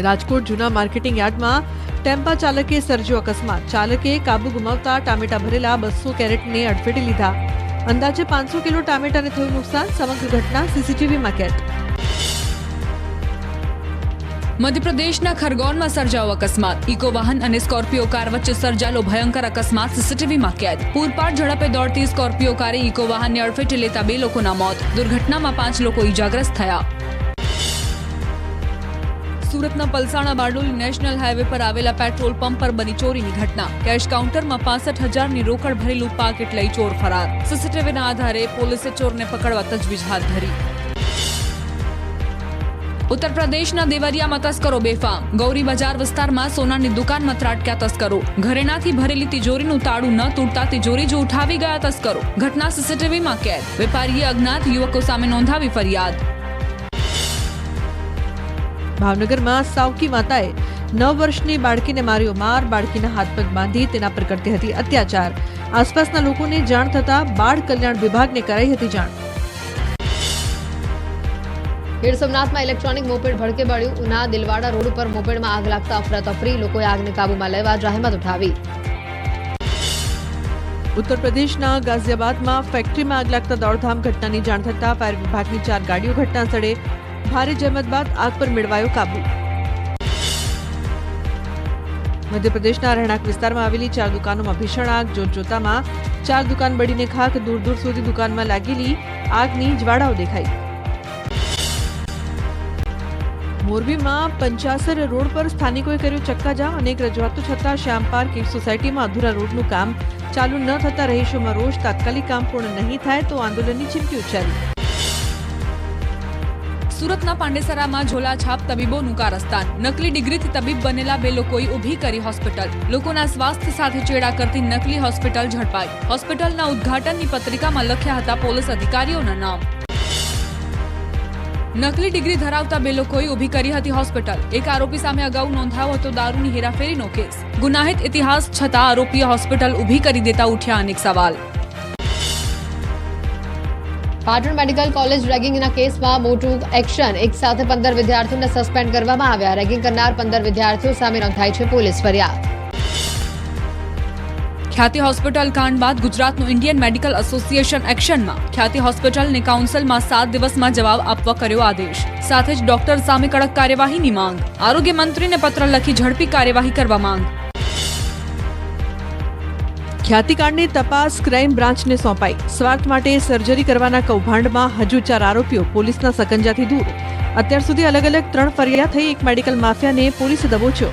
રાજકોટ જૂના માર્કેટિંગ યાર્ડમાં ટેમ્પા ચાલકે સર્જ્યો અકસ્માત. ચાલકે કાબુ ગુમાવતા ટામેટા ભરેલા 200 કેરેટને અડફેટે લીધા. અંદાજે 500 કિલો ટામેટાને થયું નુકસાન. સમગ્ર ઘટના સીસીટીવીમાં કેદ. મધ્યપ્રદેશના ખરગોનમાં સર્જાયો અકસ્માત. ઇકો વાહન અને સ્કોર્પિયો કાર વચ્ચે સર્જાયેલો ભયંકર અકસ્માત સીસીટીવીમાં કેદ. પૂરપાટ ઝડપે દોડતી સ્કોર્પિયો કારે ઇકો વાહનને અડફેટે લેતા 2 લોકોના મોત. દુર્ઘટનામાં 5 લોકો ઈજાગ્રસ્ત થયા. સુરતના પલસાણા બારડોલી નેશનલ હાઈવે પર આવેલા પેટ્રોલ પંપ પર બની ચોરીની ઘટના. કેશ કાઉન્ટરમાં 65,000ની રોકડ ભરેલું પાકીટ લઈ ચોર ફરાર. સીસીટીવીના આધારે પોલીસે ચોરને પકડવા તજવીજ હાથ ધરી. ઉત્તર પ્રદેશના દેવરિયામાં તસ્કરો બેફામ. ગૌરી બજાર વિસ્તારમાં સોનાની દુકાનમાં ત્રાટક્યા તસ્કરો. ઘરેણાથી ભરેલી તિજોરીનું તાળું ન તૂટતા તિજોરી જ ઉઠાવી ગયા તસ્કરો. ઘટના સીસીટીવીમાં કેદ. વેપારીએ અજ્ઞાત યુવકો સામે નોંધાવી ફરિયાદ. ભાવનગરમાં સાવકી માતાએ 9 વર્ષની બાળકીને માર્યો માર. બાળકીના હાથ પગ બાંધી તેના પર કરતી હતી અત્યાચાર. આસપાસના લોકોને જાણ થતા બાળ કલ્યાણ વિભાગને કરાઈ હતી જાણ. ગીર સોમનાથમાં electronic moped ભડકે બળ્યું. Una Delwada road ઉપર મોપેડમાં આગ લાગતા અફરાતફરી. લોકોએ આગને કાબૂમાં લેવા જહેમત ઉઠાવી. ઉત્તર પ્રદેશના ગાઝિયાબાદમાં ફેક્ટરીમાં આગ લાગતા દોડધામ. ઘટનાની જાણ થતા ફાયર વિભાગની 4 ગાડીઓ ઘટના સ્થળે. ભારે જહેમત બાદ આગ પર મેળવાયો કાબુ. મધ્યપ્રદેશના રહેણાંક વિસ્તારમાં આવેલી 4 દુકાનોમાં ભીષણ આગ. જોતજોતામાં 4 દુકાન બળીને ખાખ. દૂર દૂર સુધી દુકાનમાં લાગેલી આગની જ્વાળાઓ દેખાઈ. મોરબીમાં પંચાસર રોડ પર સ્થાનિકોએ કર્યું ચક્કાજામ. અનેક રજૂઆતો છતાં શ્યામ પાર્ક એક સોસાયટીમાં અધૂરા રોડનું કામ ચાલુ ન થતા રહીશોમાં રોષ. તાત્કાલિક કામ પૂર્ણ નહીં થાય તો આંદોલનની ચીમકી ઉચ્ચારી. સુરતના પાંડેસરામાં ઝોલાછાપ તબીબોનું કારસ્તાન. નકલી ડિગ્રીથી તબીબ બનેલા 2 લોકોએ ઊભી કરી હોસ્પિટલ. લોકોના સ્વાસ્થ્ય સાથે ચેડા કરતી નકલી હોસ્પિટલ ઝડપાઈ. હોસ્પિટલના ઉદ્ઘાટનની પત્રિકામાં લખ્યા હતા પોલીસ અધિકારીઓના નામ. નકલી ડિગ્રી ધરાવતા 2 લોકોએ ઊભી કરી હતી હોસ્પિટલ. એક આરોપી સામે અગાઉ નોંધાયો હતો દારૂની હેરાફેરીનો કેસ. ગુનાહિત ઇતિહાસ છતાં આરોપીએ હોસ્પિટલ ઊભી કરી દેતા ઉઠ્યા અનેક સવાલ. પાટણ મેડિકલ કોલેજ રેગિંગના કેસમાં મોટું એક્શન. એક સાથે 15 વિદ્યાર્થીઓને સસ્પેન્ડ કરવામાં આવ્યા. રેગિંગ કરનાર 15 વિદ્યાર્થીઓ સામે નોંધાઈ છે પોલીસ ફરિયાદ. ખ્યાતિ હોસ્પિટલ કાંડ બાદ ગુજરાતનું ઇન્ડિયન મેડિકલ એસોસિએશન એક્શનમાં. ખ્યાતિ હોસ્પિટલને કાઉન્સિલમાં 7 દિવસમાં જવાબ આપવા કર્યો આદેશ. સાથે જ ડોક્ટર સામે કડક કાર્યવાહીની માંગ. આરોગ્ય મંત્રીને પત્ર લખી ઝડપી કાર્યવાહી કરવા માંગ. ખ્યાતિકાંડની તપાસ ક્રાઇમ બ્રાન્ચને સોંપાઈ. સ્વાર્થ માટે સર્જરી કરવાના કૌભાંડમાં હજુ 4 આરોપીઓ પોલીસના સકંજાથી દૂર. અત્યાર સુધી અલગ અલગ 3 ફરિયાદ થઈ. એક મેડિકલ માફિયાને પોલીસે દબોચ્યો.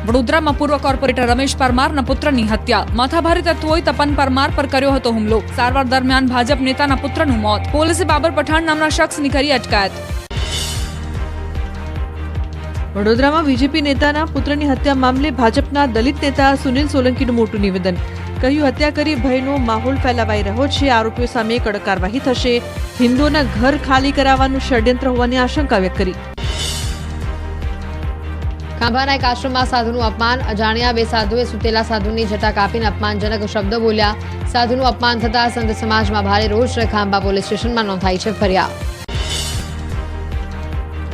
વડોદરામાં પૂર્વ કોર્પોરેટર રમેશ પરમારના પુત્રની હત્યા. માથાભારે તત્વોએ તપન પરમાર પર કર્યો હતો હુમલો. સારવાર દરમિયાન ભાજપ નેતાના પુત્રનું મોત. પોલીસે બાબર પઠાણ નામના શખ્સની કરી અટકાયત. વડોદરામાં બીજેપી નેતાના પુત્રની હત્યા મામલે ભાજપના દલિત નેતા સુનિલ સોલંકીનું મોટું નિવેદન. કહ્યું હત્યા કરી ભયનો માહોલ ફેલાવાઈ રહ્યો છે. આરોપીઓ સામે કડક કાર્યવાહી થશે. હિન્દુઓના ઘર ખાલી કરાવવાનું ષડયંત્ર હોવાની આશંકા વ્યક્ત કરી. ખાંભાના એક આશ્રમમાં સાધુનું અપમાન. અજાણ્યા 2 સાધુએ સુતેલા સાધુની જટા કાપીને અપમાનજનક શબ્દો બોલ્યા. સાધુનું અપમાન થતા સંત સમાજમાં ભારે રોષ. ખાંભા પોલીસ સ્ટેશનમાં નોંધાઈ છે ફરિયાદ.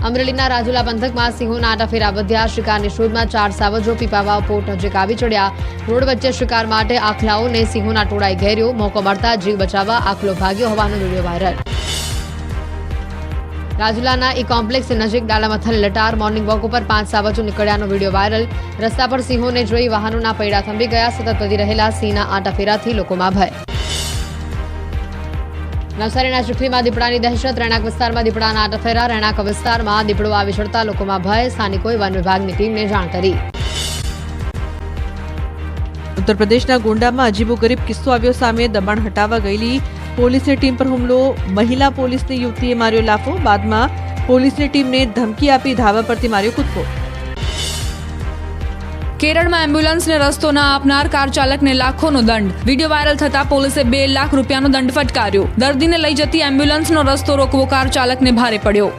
અમરેલીના રાજુલા પંથકમાં સિંહોના આટાફેરા વધ્યા. શિકારની શોધમાં 4 સાવજો પીપાવાવ પોર્ટ નજીક આવી ચડ્યા. રોડ વચ્ચે શિકાર માટે આખલાઓને સિંહોના ટોળાએ ઘેર્યો. મોકો મળતા જીવ બચાવવા આખલો ભાગ્યો હોવાનો વિડીયો વાયરલ. રાજુલાના ઈ કોમ્પ્લેક્સ નજીક ડાલામથલ લટાર. મોર્નિંગ વોક ઉપર 5 સાવજો નીકળ્યાનો વિડીયો વાયરલ. રસ્તા પર સિંહોને જોઈ વાહનોના પૈડા થંભી ગયા. સતત વધી રહેલા સિંહના આટાફેરાથી લોકોમાં ભય. નવસારીના ચીખલીમાં દીપડાની દહેશત. રહેણાંક વિસ્તારમાં દીપડાના આટાફેરા. રહેણાંક વિસ્તારમાં દીપડો આવી ચડતા લોકોમાં ભય. સ્થાનિકોએ વન વિભાગની ટીમને જાણ કરી. ઉત્તર પ્રદેશના ગોંડામાં અજીબોગરીબ કિસ્સો આવ્યો સામે. દબાણ હટાવવા ગયેલી પોલીસની ટીમ પર હુમલો. મહિલા પોલીસની યુવતીએ માર્યો લાફો. બાદમાં પોલીસની ટીમને ધમકી આપી ધાબા પરથી માર્યો કૂદકો. કેરળમાં એમ્બ્યુલન્સને રસ્તો ન આપનાર કાર ચાલકને લાખોનો દંડ. વિડીયો વાયરલ થતા પોલીસે 2 લાખ રૂપિયાનો દંડ ફટકાર્યો. દર્દીને લઈ જતી એમ્બ્યુલન્સનો રસ્તો રોકવો કાર ચાલકને ભારે પડ્યો.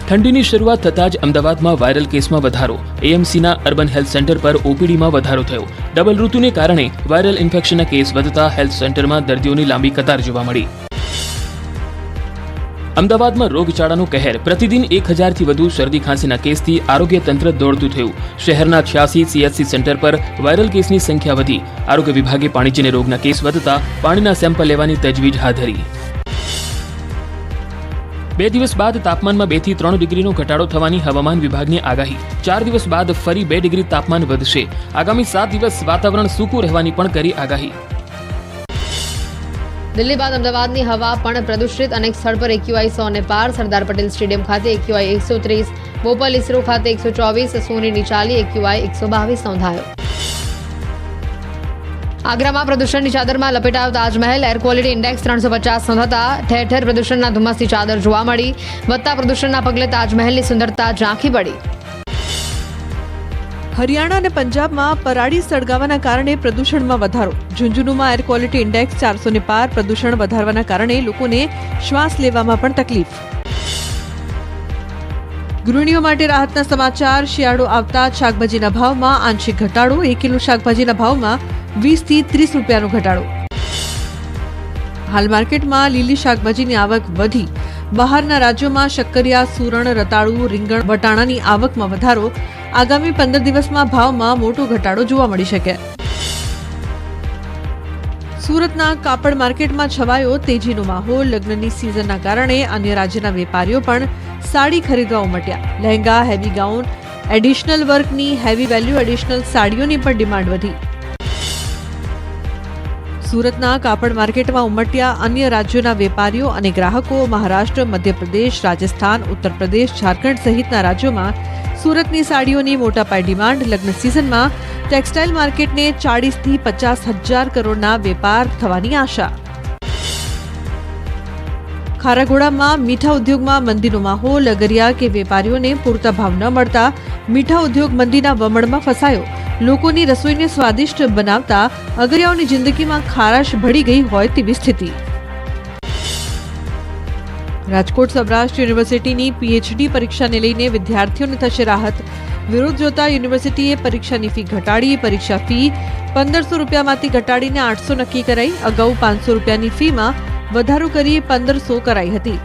ઠંડીની શરૂઆત થતાં જ અમદાવાદમાં વાયરલ કેસમાં વધારો. એએમસીના અર્બન હેલ્થ સેન્ટર પર ઓપીડીમાં વધારો થયો. ડબલ ઋતુને કારણે વાયરલ ઇન્ફેક્શનના કેસ વધતા હેલ્થ સેન્ટરમાં દર્દીઓની લાંબી કતાર જોવા મળી. અમદાવાદમાં રોગચાળાનો કહેર. પ્રતિદિન 1000થી વધુ શરદી ખાંસીના કેસથી આરોગ્ય તંત્ર દોડતું થયું. શહેરના 86 CHC સેન્ટર પર વાયરલ કેસની સંખ્યા વધી. આરોગ્ય વિભાગે પાણીજન્ય રોગના કેસ વધતા પાણીના સેમ્પલ લેવાની તજવીજ હાથ ધરી. 2 દિવસ બાદ તાપમાનમાં 2 થી 3 ડિગ્રીનો ઘટાડો થવાની હવામાન વિભાગની આગાહી. 4 દિવસ બાદ ફરી 2 ડિગ્રી તાપમાન વધશે. આગામી 7 દિવસ વાતાવરણ સૂકું રહેવાની પણ કરી આગાહી. દિલ્હી બાદ અમદાવાદની હવા પણ પ્રદૂષિત. અનેક સ્થળ પર AQI 100 ને પાર. સરદાર પટેલ સ્ટેડિયમ ખાતે AQI 130, બોપલ ઇસરો ખાતે 124, સોનીની ચાલી AQI 122 નોંધાયો. આગ્રામાં પ્રદૂષણની ચાદરમાં લપેટાયો તાજમહેલ. એર ક્વોલિટી ઇન્ડેક્સ 350 નોંધાતા ઠેર ઠેર પ્રદૂષણના ધુમ્મસની ચાદર જોવા મળી. વધતા પ્રદૂષણના પગલે તાજમહેલની સુંદરતા ઝાંખી પડી. હરિયાણા અને પંજાબમાં પરાળી સળગાવવાના કારણે પ્રદૂષણમાં વધારો. ઝુંઝુનુમાં એર ક્વોલિટી ઇન્ડેક્સ 400 ને પાર. પ્રદૂષણ વધારવાના કારણે લોકોને શ્વાસ લેવામાં પણ તકલીફ. ગૃહિણીઓ માટે રાહતના સમાચાર. શિયાળો આવતા શાકભાજીના ભાવમાં આંશિક ઘટાડો. 1 કિલો શાકભાજીના ભાવમાં 20 થી 30 રૂપિયાનો ઘટાડો. હાલ માર્કેટમાં લીલી શાકભાજીની આવક વધી. બહારના રાજ્યોમાં શક્કરિયા, સુરણ, રતાળુ, રીંગણ, વટાણાની આવકમાં વધારો. આગામી 15 દિવસમાં ભાવમાં મોટો ઘટાડો જોવા મળી શકે. સુરતના કાપડ માર્કેટમાં છવાયો તેજીનો માહોલ. લગ્નની સિઝનના કારણે અન્ય રાજ્યના વેપારીઓ પણ સાડી ખરીદવા ઉમટ્યા. લહેંગા, હેવી ગાઉન, એડિશનલ વર્કની હેવી વેલ્યુ એડિશનલ સાડીઓની પણ ડિમાન્ડ વધી. સુરતના કાપડ માર્કેટમાં ઉમટ્યા અન્ય રાજ્યોના વેપારીઓ અને ગ્રાહકો. મહારાષ્ટ્ર, મધ્યપ્રદેશ, રાજસ્થાન, ઉત્તર પ્રદેશ, ઝારખંડ સહિતના રાજ્યોમાં સુરતની સાડીઓની મોટા પાયે ડિમાન્ડ. લગ્ન સિઝનમાં ટેક્સટાઇલ માર્કેટને 40 થી 50 હજાર કરોડના વેપાર થવાની આશા. ખારાગોડામાં મીઠા ઉદ્યોગમાં મંદીનો માહોલ. અગરિયા કે વેપારીઓને પૂરતા ભાવ ન મળતા મીઠા ઉદ્યોગ મંદીના વમળમાં ફસાયો. લોકોની રસોઈને સ્વાદિષ્ટ બનાવતા અગરિયાઓની જિંદગીમાં ખારાશ ભળી ગઈ હોય તેવી સ્થિતિ. રાજકોટ સૌરાષ્ટ્ર યુનિવર્સિટીની PhD પરીક્ષાને લઈને વિદ્યાર્થીઓને થશે રાહત. વિરોધ જોતા યુનિવર્સિટીએ પરીક્ષાની ફી ઘટાડી. પરીક્ષા ફી 1500 રૂપિયામાંથી ઘટાડીને 800 નક્કી કરાઈ. અગાઉ 500 રૂપિયાની ફીમાં વધારો કરી 1500 કરાઈ હતી.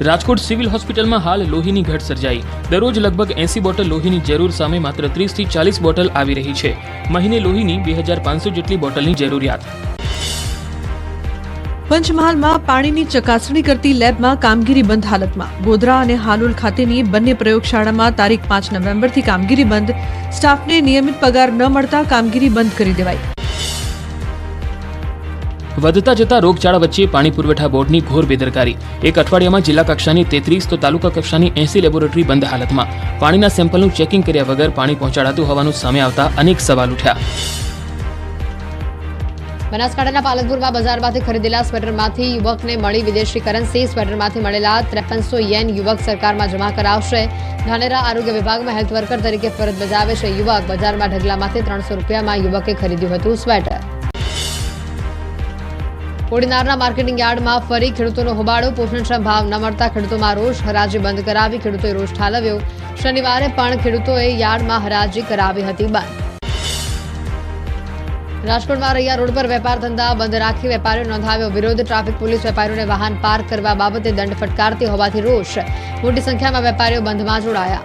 રાજકોટ સિવિલ હોસ્પિટલમાં હાલ લોહીની ઘટ સર્જાઈ. દરરોજ લગભગ 80 બોટલ લોહીની જરૂર સામે માત્ર 30 થી 40 બોટલ આવી રહી છે. મહિને લોહીની 2500 જેટલી બોટલની જરૂરિયાત. પંચમહાલમાં પાણીની ચકાસણી કરતી લેબમાં કામગીરી બંધ હાલતમાં. ગોધરા અને હાલોલ ખાતેની બંને પ્રયોગશાળામાં તારીખ 5 નવેમ્બરથી કામગીરી બંધ. સ્ટાફને નિયમિત પગાર ન મળતા કામગીરી બંધ કરી દેવાઈ. વધતા જતા રોગચાળા વચ્ચે પાણી પુરવઠા બોર્ડની ઘોર બેદરકારી. એક અઠવાડિયામાં જિલ્લા કક્ષાની 33 તો તાલુકા કક્ષાની 80 લેબોરેટરી બંધ હાલતમાં. પાણીના સેમ્પલનું ચેકિંગ કર્યા વગર પાણી પહોંચાડાતું હોવાનું સામે આવતા અનેક સવાલ ઉઠ્યા. બનાસકાંઠાના પાલનપુરમાં બજારમાંથી ખરીદેલા સ્વેટરમાંથી યુવકને મળી વિદેશી કરન્સી. સ્વેટરમાંથી મળેલા 5300 યેન યુવક સરકારમાં જમા કરાવશે. ધાનેરા આરોગ્ય વિભાગમાં હેલ્થ વર્કર તરીકે ફરજ બજાવે છે યુવક. બજારમાં ઢગલામાંથી 300 રૂપિયામાં યુવકે ખરીદ્યું હતું સ્વેટર. કોડીનારના માર્કેટિંગ યાર્ડમાં ફરી ખેડૂતોનો હોબાળો. પોષણક્ષમ ભાવ ન મળતા ખેડૂતોમાં રોષ. હરાજી બંધ કરાવી ખેડૂતોએ રોષ ઠાલવ્યો. શનિવારે પણ ખેડૂતોએ યાર્ડમાં હરાજી કરાવી હતી બંધ. રાજકોટમાં રૈયા રોડ પર વેપાર ધંધા બંધ રાખી વેપારીઓ નોંધાવ્યો વિરોધ. ટ્રાફિક પોલીસ વેપારીઓને વાહન પાર્ક કરવા બાબતે દંડ ફટકારતી હોવાથી રોષ. મોટી સંખ્યામાં વેપારીઓ બંધમાં જોડાયા.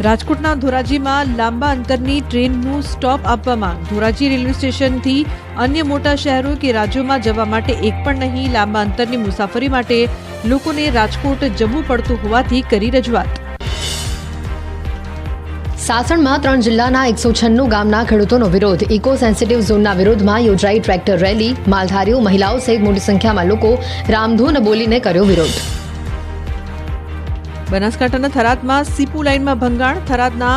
રાજકોટના ધોરાજીમાં લાંબા અંતરની ટ્રેનનું સ્ટોપ આપવા માંગ. ધોરાજી રેલવે સ્ટેશનથી અન્ય મોટા શહેરો કે રાજ્યોમાં જવા માટે એક પણ નહીં. લાંબા અંતરની મુસાફરી માટે લોકોને રાજકોટ જવું પડતું હોવાથી કરી રજૂઆત. સાસણમાં 3 જિલ્લાના 196 ગામના ખેડૂતોનો વિરોધ. ઇકો સેન્સિટિવ ઝોનના વિરોધમાં યોજાઈ ટ્રેક્ટર રેલી. માલધારીઓ, મહિલાઓ સહિત મોટી સંખ્યામાં લોકો રામધૂન બોલીને કર્યો વિરોધ. બનાસકાંઠાના થરાદમાં સીપુ લાઇનમાં ભંગાણ. થરાદના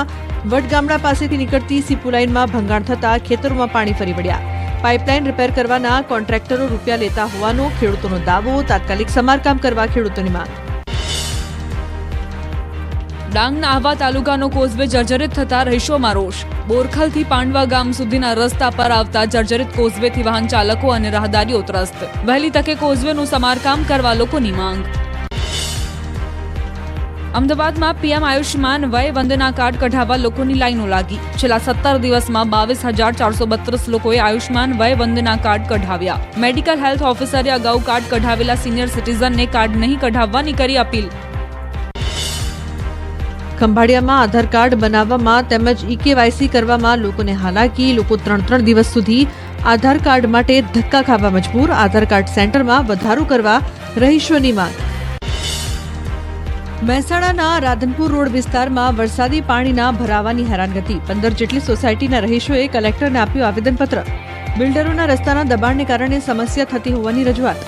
વડગામડા પાસેથી નીકળતી સીપુ લાઇનમાં ભંગાણ થતા ખેતરોમાં પાણી ફરી વળ્યા. પાઇપલાઇન રિપેર કરવાના કોન્ટ્રાક્ટરો રૂપિયા લેતા હોવાનો ખેડૂતોનો દાવો. તાત્કાલિક સમારકામ કરવા ખેડૂતોની માંગ. ડાંગના આહવા તાલુકાનો કોઝવે જર્જરિત થતા રહીશોમાં રોષ. બોરખલથી પાંડવા ગામ સુધીના રસ્તા પર આવતા જર્જરિત કોઝવેથી વાહન ચાલકો અને રાહદારીઓ ત્રસ્ત. વહેલી તકે કોઝવેનું સમારકામ કરવા લોકોની માંગ. અમદાવાદમાં પીએમ આયુષ્માન વય વંદના કાર્ડ કઢાવવા લોકોની લાઈનો લાગી. છેલ્લા 17 દિવસમાં 22,432 લોકોએ આયુષ્માન વય વંદના કાર્ડ કઢાવ્યા. મેડિકલ હેલ્થ ઓફિસરે અગાઉ કાર્ડ કઢાવેલા સિનિયર સિટીઝનને કાર્ડ નહીં કઢાવવાની કરી અપીલ. ખંભાળિયામાં આધાર કાર્ડ બનાવવામાં તેમજ ઈ-કેવાયસી કરવામાં લોકોને હાલાકી. લોકો 3 દિવસ સુધી આધાર કાર્ડ માટે ધક્કા ખાવા મજબૂર. આધાર કાર્ડ સેન્ટરમાં વધારો કરવા રહીશોની માંગ. મહેસાણાના રાધનપુર રોડ વિસ્તારમાં વરસાદી પાણીના ભરાવાની હેરાનગતિ. 15 જેટલી સોસાયટીના રહીશોએ કલેક્ટરને આપ્યું આવેદનપત્ર. બિલ્ડરોના રસ્તાના દબાણને કારણે સમસ્યા થતી હોવાની રજૂઆત.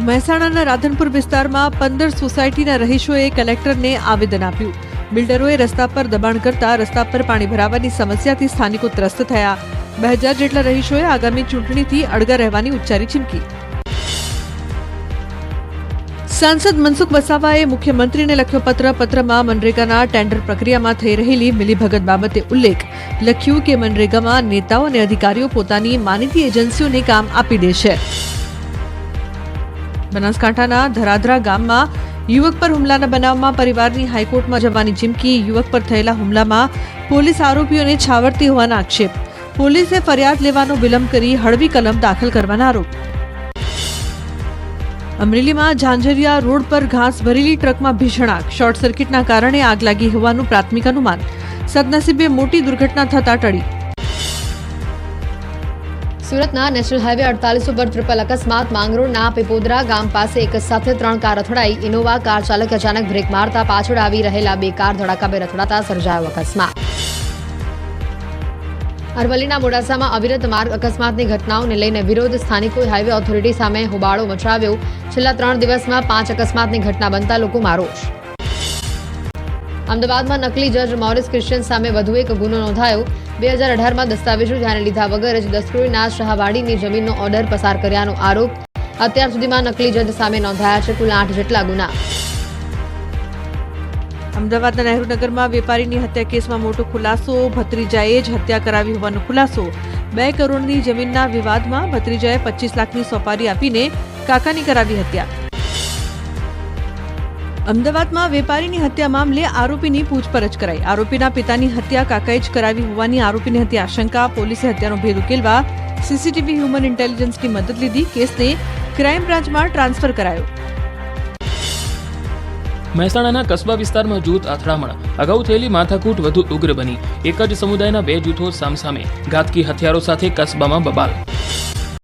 મહેસાણાના રાધનપુર વિસ્તારમાં 15 સોસાયટીના રહીશોએ કલેક્ટરને આવેદન આપ્યું. બિલ્ડરોએ રસ્તા પર દબાણ કરતા રસ્તા પર પાણી ભરાવાની સમસ્યાથી સ્થાનિકો ત્રસ્ત થયા. 2000 જેટલા રહીશોએ આગામી ચૂંટણીથી અળગા રહેવાની ઉચ્ચારી ચીમકી. સાંસદ મનસુખ વસાવાએ મુખ્યમંત્રીને લખ્યો પત્ર. પત્રમાં મનરેગાના ટેન્ડર પ્રક્રિયામાં થઈ રહેલી મિલીભગત બાબતે ઉલ્લેખ. લખ્યું કે મનરેગામાં નેતાઓ અને અધિકારીઓ પોતાની માનીતી એજન્સીઓને કામ આપી દે છે. બનાસકાંઠાના ધરાધરા ગામમાં યુવક પર હુમલાના બનાવમાં પરિવારની હાઈકોર્ટમાં જવાની ચીમકી. યુવક પર થયેલા હુમલામાં પોલીસ આરોપીઓને છાવરતી હોવાના આક્ષેપ. પોલીસે ફરિયાદ લેવાનો વિલંબ કરી હળવી કલમ દાખલ કરવાના આરોપ. અમરેલીમાં ઝાંઝરિયા રોડ પર ઘાસ ભરેલી ટ્રકમાં ભીષણ આગ. શોર્ટ સર્કિટના કારણે આગ લાગી હોવાનું પ્રાથમિક અનુમાન. સદનસીબે મોટી દુર્ઘટના થતા ટળી. સુરતના નેશનલ હાઈવે 48 ઉપર ટ્રિપલ અકસ્માત. માંગરોળના પીપોદરા ગામ પાસે એક સાથે 3 કાર અથડાઈ. ઇનોવા કાર ચાલકે અચાનક બ્રેક મારતા પાછળ આવી રહેલા 2 કાર ધડાકાભેર અથડાતા સર્જાયો અકસ્માત. અરવલ્લીના મોડાસામાં અવિરત માર્ગ અકસ્માતની ઘટનાઓને લઈને વિરોધ. સ્થાનિકોએ હાઈવે ઓથોરિટી સામે હોબાળો મચાવ્યો. છેલ્લા 3 દિવસમાં 5 અકસ્માતની ઘટના બનતા લોકોમાં રોષ. અમદાવાદમાં નકલી જજ મોરિસ ક્રિશ્ચિયન સામે વધુ એક ગુનો નોંધાયો. 2018માં દસ્તાવેજો ધ્યાને લીધા વગર જ દસ્તુરીના શાહવાડીની જમીનનો ઓર્ડર પસાર કર્યાનો આરોપ. અત્યાર સુધીમાં નકલી જજ સામે નોંધાયા છે કુલ 8 જેટલા ગુના. અમદાવાદના નહેરુનગરમાં વેપારીની હત્યા કેસમાં મોટો ખુલાસો. ભત્રીજાએ જ હત્યા કરાવી હોવાનો ખુલાસો. 2 કરોડની જમીનના વિવાદમાં ભત્રીજાએ 25 લાખની સોપારી આપીને કાકાની કરાવી હત્યા. અમદાવાદમાં વેપારીની હત્યા મામલે આરોપીની પૂછપરછ કરાઈ. આરોપીના પિતાની હત્યા કાકાએ જ કરાવી હોવાની આરોપીની હતી આશંકા. પોલીસે હત્યાનો ભેદ ઉકેલવા સીસીટીવી હ્યુમન ઇન્ટેલિજન્સની મદદ લીધી. કેસને ક્રાઇમ બ્રાન્ચમાં ટ્રાન્સફર કરાયો. મહેસાણાના કસ્બા વિસ્તારમાં જૂથ અથડામણ. અગાઉ થયેલી માથાકૂટ વધુ ઉગ્ર બની. એક જ સમુદાયના 2 જૂથો સામસામે. ઘાતકી હથિયારો સાથે કસ્બામાં બબાલ.